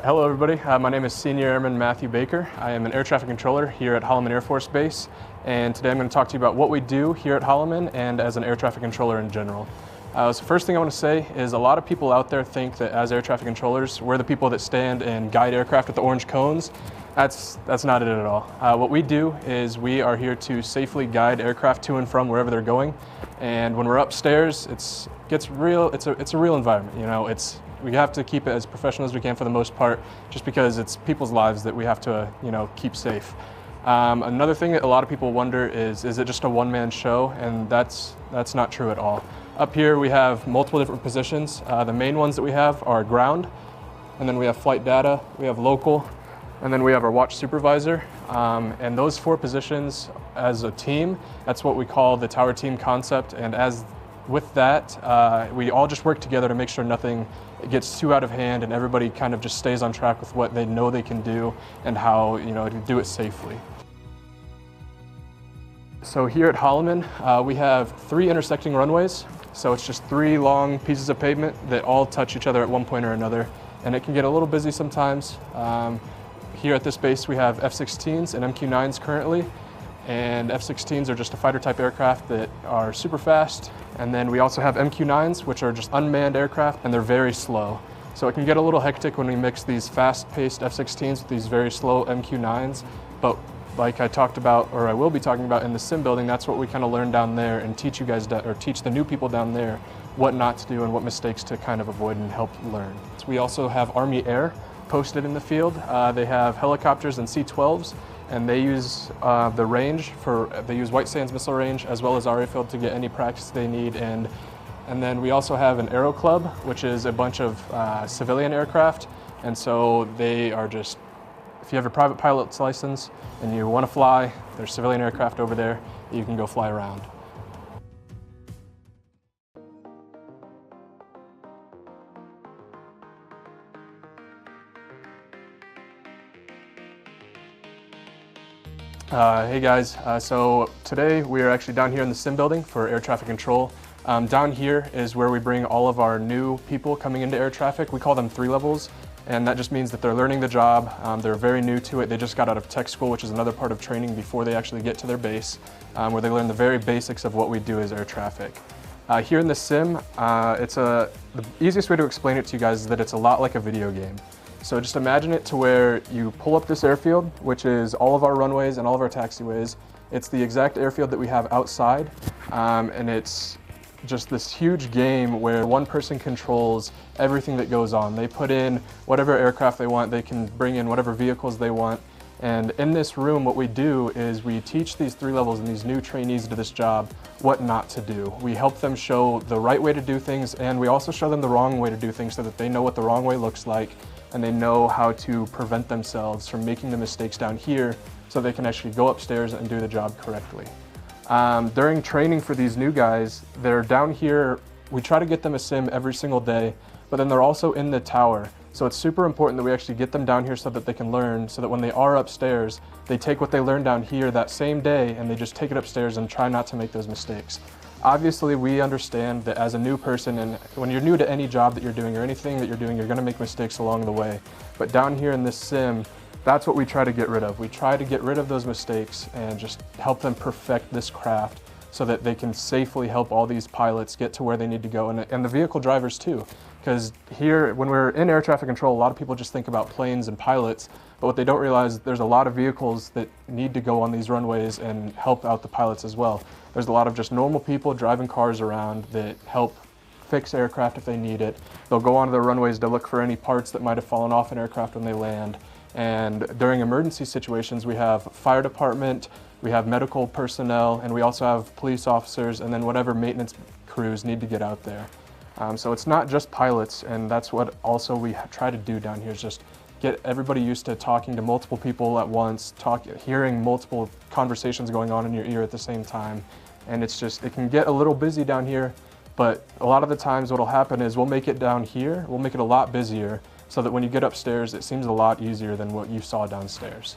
Hello everybody, my name is Senior Airman Matthew Baker. I am an air traffic controller here at Holloman Air Force Base, and today I'm going to talk to you about what we do here at Holloman and as an air traffic controller in general. So first thing I want to say is a lot of people out there think that as air traffic controllers, we're the people that stand and guide aircraft with the orange cones. That's not it at all. What we do is we are here to safely guide aircraft to and from wherever they're going, and when we're upstairs, it's a real environment. You know, we have to keep it as professional as we can for the most part, just because it's people's lives that we have to, keep safe. Another thing that a lot of people wonder is it just a one-man show? And that's not true at all. Up here we have multiple different positions. The main ones that we have are ground, and then we have flight data, we have local, and then we have our watch supervisor. And those four positions as a team, that's what we call the tower team concept. And with that, we all just work together to make sure nothing gets too out of hand and everybody kind of just stays on track with what they know they can do and how to do it safely. So here at Holloman, we have 3 intersecting runways. So it's just 3 long pieces of pavement that all touch each other at one point or another. And it can get a little busy sometimes. Here at this base, we have F-16s and MQ-9s currently. And F-16s are just a fighter type aircraft that are super fast. And then we also have MQ-9s, which are just unmanned aircraft, and they're very slow. So it can get a little hectic when we mix these fast-paced F-16s with these very slow MQ-9s. But like I talked about, or I will be talking about in the sim building, that's what we kind of learn down there and teach you guys, or teach the new people down there what not to do and what mistakes to kind of avoid and help learn. So we also have Army Air posted in the field. They have helicopters and C-12s. And they use they use White Sands missile range as well as our airfield to get any practice they need. And then we also have an Aero Club, which is a bunch of civilian aircraft. And so they are just, if you have a private pilot's license and you want to fly, there's civilian aircraft over there that you can go fly around. Hey guys, so today we are actually down here in the sim building for air traffic control. Down here is where we bring all of our new people coming into air traffic. We call them 3 levels, and that just means that they're learning the job. They're very new to it. They just got out of tech school, which is another part of training before they actually get to their base, where they learn the very basics of what we do as air traffic. Here in the sim, the easiest way to explain it to you guys is that it's a lot like a video game. So just imagine it to where you pull up this airfield, which is all of our runways and all of our taxiways. It's the exact airfield that we have outside, and it's just this huge game where one person controls everything that goes on. They put in whatever aircraft they want, they can bring in whatever vehicles they want. And in this room, what we do is we teach these 3 levels and these new trainees to this job what not to do. We help them show the right way to do things, and we also show them the wrong way to do things so that they know what the wrong way looks like, and they know how to prevent themselves from making the mistakes down here so they can actually go upstairs and do the job correctly. During training for these new guys, they're down here. We try to get them a sim every single day, but then they're also in the tower. So it's super important that we actually get them down here so that they can learn, so that when they are upstairs, they take what they learned down here that same day and they just take it upstairs and try not to make those mistakes. Obviously, we understand that as a new person, and when you're new to any job that you're doing or anything that you're doing, you're going to make mistakes along the way. But down here in this sim, that's what we try to get rid of. We try to get rid of those mistakes and just help them perfect this craft so that they can safely help all these pilots get to where they need to go, and the vehicle drivers too. Because here, when we're in air traffic control, a lot of people just think about planes and pilots, but what they don't realize is there's a lot of vehicles that need to go on these runways and help out the pilots as well. There's a lot of just normal people driving cars around that help fix aircraft if they need it. They'll go onto the runways to look for any parts that might have fallen off an aircraft when they land. And during emergency situations, we have fire department, we have medical personnel, and we also have police officers, and then whatever maintenance crews need to get out there. So it's not just pilots, and that's what also we try to do down here, is just get everybody used to talking to multiple people at once, hearing multiple conversations going on in your ear at the same time. And it's just, it can get a little busy down here, but a lot of the times what'll happen is we'll make it down here, we'll make it a lot busier, so that when you get upstairs, it seems a lot easier than what you saw downstairs.